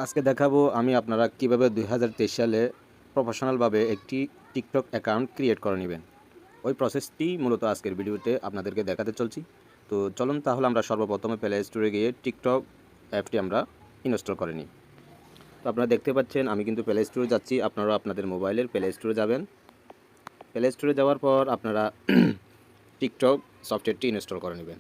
আজকে দেখাবো আমি আপনারা কিভাবে 2023 সালে প্রফেশনালভাবে একটি টিকটক অ্যাকাউন্ট ক্রিয়েট করে নেবেন। ওই প্রসেসটি মূলত আজকের ভিডিওতে আপনাদেরকে দেখাতে চলছি। তো চলুন তাহলে আমরা সর্বপ্রথমে প্লে স্টোরে গিয়ে টিকটক অ্যাপটি আমরা ইনস্টল করে নিই। তো আপনারা দেখতে পাচ্ছেন আমি কিন্তু প্লে স্টোরে যাচ্ছি, আপনারাও আপনাদের মোবাইলের প্লে স্টোরে যাবেন। প্লে স্টোরে যাওয়ার পর আপনারা টিকটক সফটওয়্যারটি ইনস্টল করে নেবেন।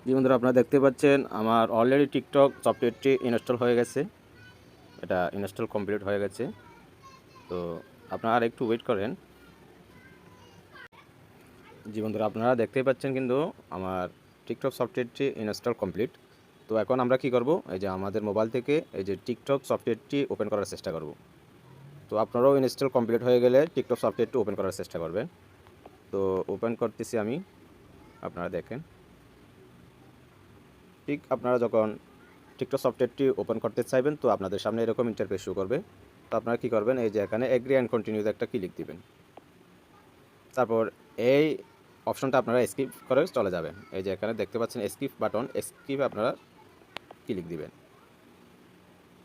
জি বন্ধুরা, আপনারা দেখতে পাচ্ছেন আমার অলরেডি টিকটক সফটওয়্যারটি ইনস্টল হয়ে গেছে। এটা ইনস্টল কমপ্লিট হয়ে গেছে। তো আপনারা আর একটু ওয়েট করেন। জি বন্ধুরা, আপনারা দেখতেই পাচ্ছেন কিন্তু আমার টিকটক সফটওয়্যারটি ইনস্টল কমপ্লিট। তো এখন আমরা কি করব, এই যে আমাদের মোবাইল থেকে এই যে টিকটক সফটওয়্যারটি ওপেন করার চেষ্টা করব। তো আপনারাও ইনস্টল কমপ্লিট হয়ে গেলে টিকটক সফটওয়্যারটি ওপেন করার চেষ্টা করবেন। তো ওপেন করতেছি আমি, আপনারা দেখেন। ঠিক আপনারা যখন টিকটক সফটওয়্যারটি ওপেন করতে চাইবেন তো আপনাদের সামনে এরকম ইন্টারফেস শো করবে। তো আপনারা কি করবেন, এই যে এখানে এগ্রি অ্যান্ড কন্টিনিউতে একটা ক্লিক দিবেন। তারপর এই অপশনটা আপনারা স্কিপ করে চলে যাবেন। এই যে এখানে দেখতে পাচ্ছেন স্কিপ বাটন, স্কিপে আপনারা ক্লিক দিবেন।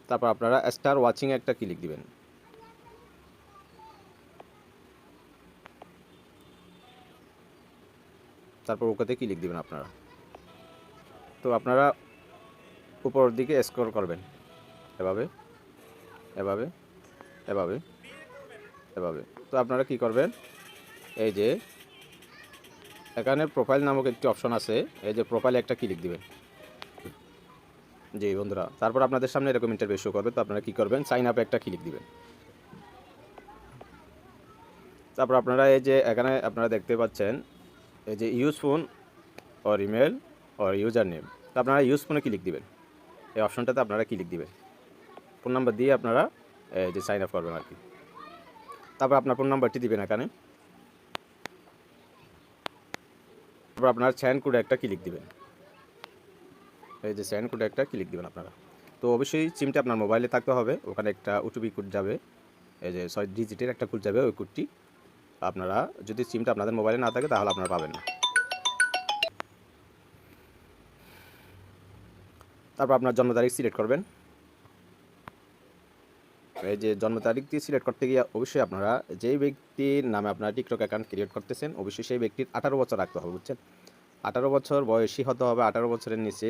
তারপর আপনারা স্টার ওয়াচিংয়ে একটা ক্লিক দিবেন। তারপর ওকেতে ক্লিক দিবেন আপনারা। তো আপনারা উপরের দিকে স্ক্রল করবেন, এভাবে এভাবে এভাবে এভাবে। তো আপনারা কি করবেন, এই যে এখানে প্রোফাইল নামক একটি অপশন আছে, এই যে প্রোফাইলে একটা ক্লিক দিবেন। জি বন্ধুরা, তারপর আপনাদের সামনে এরকম ইন্টারফেস শো করবে। তো আপনারা কি করবেন, সাইন আপে একটা ক্লিক দিবেন। তারপর আপনারা এই যে এখানে আপনারা দেখতে পাচ্ছেন এই যে use phone or email or user name. তো আপনারা ইউজ ফোনে ক্লিক দিবেন, এই অপশনটাতে আপনারা ক্লিক দিবেন। ফোন নাম্বার দিয়ে আপনারা এই যে সাইন আপ করবেন আর কি। তারপর আপনার ফোন নাম্বারটি দিবেন এখানে। তারপর আপনার সেন্ড কোডে একটা ক্লিক দিবেন, এই যে সেন্ড কোডে একটা ক্লিক দিবেন আপনারা। তো অবশ্যই সিমটা আপনার মোবাইলে থাকতে হবে, ওখানে একটা ওটিপি কোড যাবে, এই যে 6 ডিজিটের একটা কোড যাবে। ওই কোডটি আপনারা যদি সিমটা আপনাদের মোবাইলে না থাকে তাহলে আপনারা পাবেন না। তারপর আপনার জন্ম তারিখ সিলেক্ট করবেন। এই যে জন্ম তারিখটি সিলেক্ট করতে গিয়ে অবশ্যই আপনারা যেই ব্যক্তির নামে আপনারা টিকটক অ্যাকাউন্ট ক্রিয়েট করতেছেন অবশ্যই সেই ব্যক্তির 18 বছর রাখতে হবে, বুঝছেন। 18 বছর বয়সী হতে হবে। 18 বছরের নিচে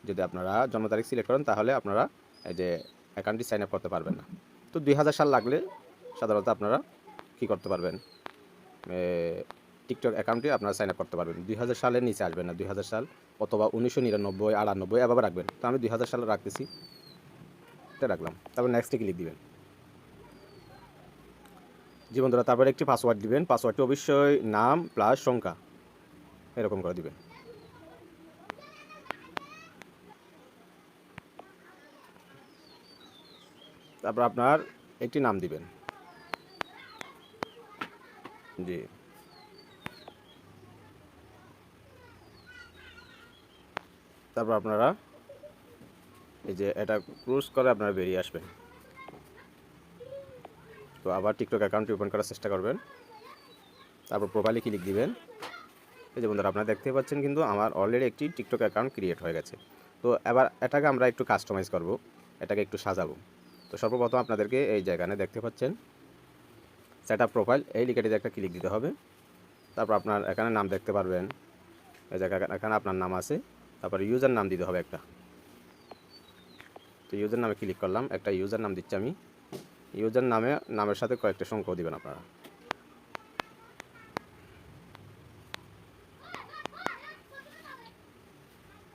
যদি আপনারা জন্ম তারিখ সিলেক্ট করেন তাহলে আপনারা এই যে অ্যাকাউন্টটি সাইন আপ করতে পারবেন না। তো 2000 সাল লাগলে সাধারণত আপনারা কি করতে পারবেন, টিকটক অ্যাকাউন্টে আপনারা সাইন আপ করতে পারবেন। 2000 সালের নিচে আসবেন না, 2000 সাল অথবা 1999, 98 এভাবে রাখবেন। তো আমি 2000 সালে রাখতেছি, এটা রাখলাম। তারপর নেক্সটে ক্লিক দিবেন। জি বন্ধুরা, তারপরে একটি পাসওয়ার্ড দিবেন। পাসওয়ার্ডটি অবশ্যই নাম প্লাস সংখ্যা এরকম করে দিবেন। তারপর আপনার একটি নাম দিবেন। জি, তারপর আপনারা এই যে এটা ক্রুজ করে আপনারা বেরিয়ে আসবেন। তো আবার টিকটক অ্যাকাউন্টটি ওপেন করার চেষ্টা করবেন। তারপর প্রোফাইলে ক্লিক দিবেন। এই যে বন্ধুরা, আপনারা দেখতে পাচ্ছেন কিন্তু আমার অলরেডি একটি টিকটক অ্যাকাউন্ট ক্রিয়েট হয়ে গেছে। তো এবার এটাকে আমরা একটু কাস্টমাইজ করব, এটাকে একটু সাজাবো। তো সর্বপ্রথম আপনাদেরকে এই জায়গায় দেখতে পাচ্ছেন সেট আপ প্রোফাইল, এই লিখাটিতে একটা ক্লিক দিতে হবে। তারপর আপনার এখানে নাম দেখতে পারবেন, এই জায়গায় এখানে আপনার নাম আছে। তারপর ইউজার নাম দিতে হবে একটা। তো ইউজার নামে ক্লিক করলাম, একটা ইউজার নাম দিচ্ছি আমি। ইউজার নামের সাথে কয়েকটা সংখ্যাও দিবেন আপনারা।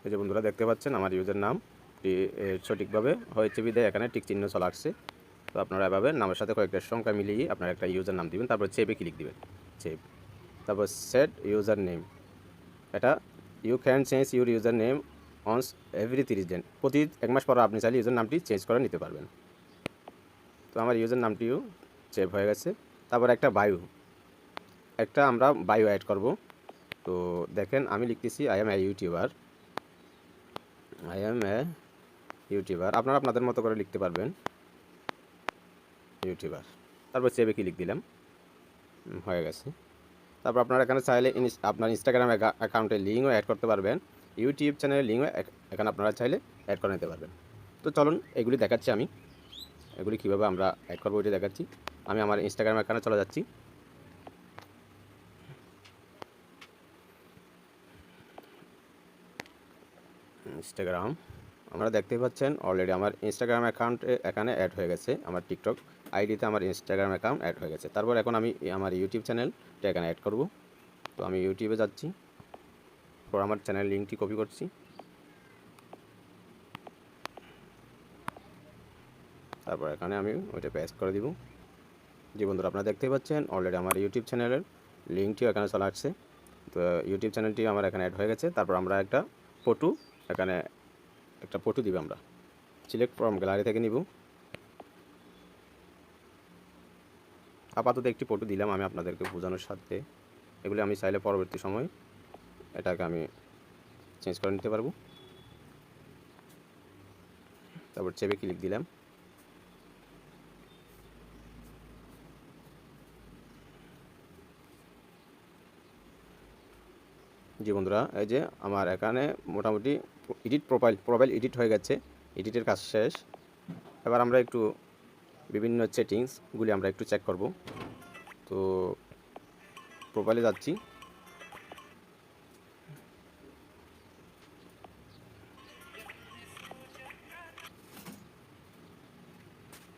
এই যে বন্ধুরা দেখতে পাচ্ছেন আমার ইউজার নামটি সঠিকভাবে হয়েছে বিধায় এখানে টিক চিহ্ন চলে আসছে। তো আপনারা এভাবে নামের সাথে কয়েকটা সংখ্যা মিলিয়ে আপনারা একটা ইউজার নাম দিবেন। তারপর সেভে ক্লিক দিবেন, সেভ। তারপর সেট ইউজার নেম, এটা you can change your user name once every 30 দিন, প্রতি 1 মাস পর আপনি চাইলে ইউজার নামটি চেঞ্জ করে নিতে পারবেন। তো আমার ইউজার নামটিও সেভ হয়ে গেছে। তারপর একটা আমরা বায়ো অ্যাড করব। তো দেখেন আমি লিখতেছি আই এম এ ইউটিউবার, আপনারা আপনাদের মতো করে লিখতে পারবেন, ইউটিউবার। তারপর সেভে ক্লিক দিলাম, হয়ে গেছে। তারপর আপনারা এখানে চাইলে আপনার ইনস্টাগ্রাম অ্যাকাউন্টের লিঙ্কও অ্যাড করতে পারবেন, ইউটিউব চ্যানেলের লিঙ্কও এখানে আপনারা চাইলে অ্যাড করে নিতে পারবেন। তো চলুন এগুলি দেখাচ্ছি আমি, এগুলি কীভাবে আমরা অ্যাড করবো ওইটি দেখাচ্ছি। আমি আমার ইনস্টাগ্রাম অ্যাকাউন্টে চলে যাচ্ছি। ইনস্টাগ্রাম আপনারা দেখতে পাচ্ছেন অলরেডি আমার ইনস্টাগ্রাম অ্যাকাউন্টে এখানে অ্যাড হয়ে গেছে, আমার টিকটক আইডিতে আমার ইনস্টাগ্রাম অ্যাকাউন্ট অ্যাড হয়ে গেছে। তারপর এখন আমি আমার ইউটিউব চ্যানেলটা এখানে অ্যাড করব। তো আমি ইউটিউবে যাচ্ছি, তারপর আমার চ্যানেল লিঙ্কটি কপি করছি, তারপর এখানে আমি ওইটা পেস্ট করে দিব। জি বন্ধুরা, আপনারা দেখতেই পাচ্ছেন অলরেডি আমার ইউটিউব চ্যানেলের লিঙ্কটিও এখানে চলে আসছে। তো ইউটিউব চ্যানেলটি আমার এখানে অ্যাড হয়ে গেছে। তারপর আমরা একটা ফটো এখানে দিব, আমরা সিলেক্ট ফ্রম গ্যালারি থেকে নিব। আপাতত একটি ফটো দিলাম আমি আপনাদেরকে বোঝানোর সাথে, এগুলি আমি চাইলে পরবর্তী সময় এটাকে আমি চেঞ্জ করে নিতে পারবো। তারপর সেভে ক্লিক দিলাম। জি বন্ধুরা, এই যে আমার এখানে মোটামুটি প্রোফাইল এডিট হয়ে গেছে, এডিটের কাজ শেষ। এবার আমরা একটু বিভিন্ন সেটিংসগুলি আমরা একটু চেক করব। তো প্রোফাইলে যাচ্ছি,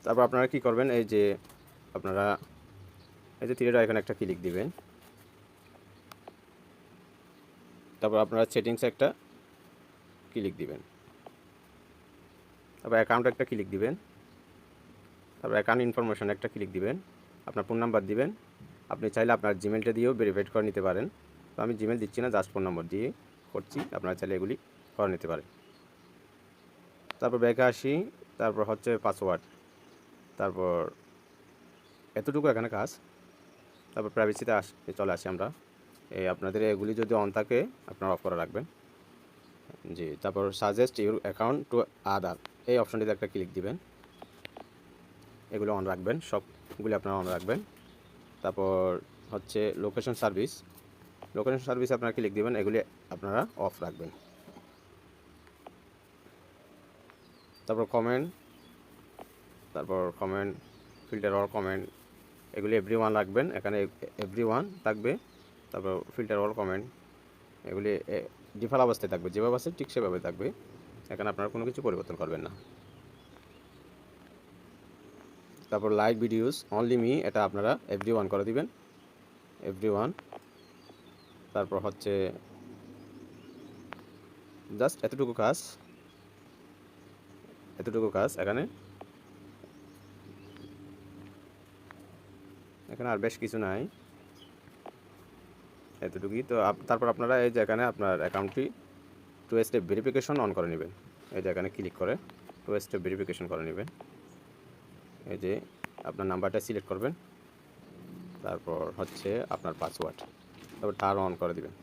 তারপর আপনারা কি করবেন, এই যে আপনারা এই যে তীরের এখানে একটা ক্লিক দিবেন। তারপর আপনারা সেটিংসে একটা ক্লিক দিবেন, তারপর অ্যাকাউন্ট একটা ক্লিক দিবেন, তারপর অ্যাকাউন্ট ইনফরমেশন একটা ক্লিক দিবেন, আপনার ফোন নাম্বার দিবেন। আপনি চাইলে আপনার জিমেলটা দিয়েও ভেরিফাইড করে নিতে পারেন। তো আমি জিমেল দিচ্ছি না, জাস্ট ফোন নম্বর দিয়ে করছি, আপনারা চাইলে এগুলি করে নিতে পারেন। তারপর ব্যাকে আসি, তারপর হচ্ছে পাসওয়ার্ড, তারপর এতটুকু এখানে কাজ। তারপর প্রাইভেসিতে চলে আসি আমরা। আপনাদের এগুলি যদি অন থাকে আপনারা অফ করে রাখবেন। জি, তারপর suggest your account to other, এই অপশনটিতে একটা ক্লিক দিবেন। এগুলো অন রাখবেন, সবগুলি আপনারা অন রাখবেন। তারপর হচ্ছে লোকেশন সার্ভিস আপনারা ক্লিক দিবেন, এগুলি আপনারা অফ রাখবেন। তারপর কমেন্ট ফিল্টার অল কমেন্ট, এগুলি এভরিওয়ান রাখবেন, এখানে এভরিওয়ান থাকবে। তারপর ফিল্টার অল কমেন্ট, এগুলি ডিফল্ট অবস্থায় থাকবে, যেভাবে আছে ঠিক সেভাবে থাকবে, এখানে আপনারা কোনো কিছু পরিবর্তন করবেন না। তারপর লাইক ভিডিওস অনলি মি, এটা আপনারা এভরিওয়ান করে দিবেন, এভরিওয়ান। তারপর হচ্ছে জাস্ট এতটুকু কাজ এখানে আর বেশ কিছু নাই, এতটুকুই। তো তারপর আপনারা এই যে এখানে আপনার অ্যাকাউন্টটি 2 স্টেপ ভেরিফিকেশন অন করে নেবেন, এই যে এখানে ক্লিক করে 2 স্টেপ ভেরিফিকেশন করে নেবেন। এই যে আপনার নাম্বারটা সিলেক্ট করবেন, তারপর হচ্ছে আপনার পাসওয়ার্ড, তারপর তার অন করে দিবেন।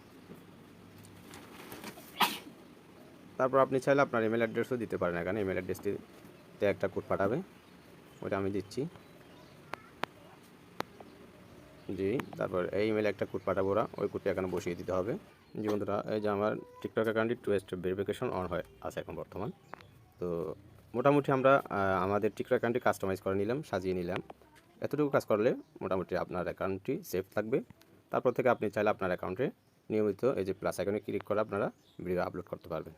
তারপর আপনি চাইলে আপনার ইমেল অ্যাড্রেসও দিতে পারেন, এখানে ইমেল অ্যাড্রেসটিতে একটা কোড পাঠাবে, ওইটা আমি দিচ্ছি। জি, তারপর এই ইমেলে একটা কোড পাঠাবো, ওই কোডটি এখানে বসিয়ে দিতে হবে। জি বন্ধুরা, এই যে আমার টিকটক অ্যাকাউন্টটি 2 স্টেপ ভেরিফিকেশন অন হয়ে আছে এখন বর্তমান। তো মোটামুটি আমরা আমাদের টিকটক অ্যাকাউন্টটি কাস্টমাইজ করে নিলাম, সাজিয়ে নিলাম। এতটুকু কাজ করলে মোটামুটি আপনার অ্যাকাউন্টটি সেফ থাকবে। তারপর থেকে আপনি চাইলে আপনার অ্যাকাউন্টে নিয়মিত এই যে প্লাস আইকনে ক্লিক করে আপনারা ভিডিও আপলোড করতে পারবেন।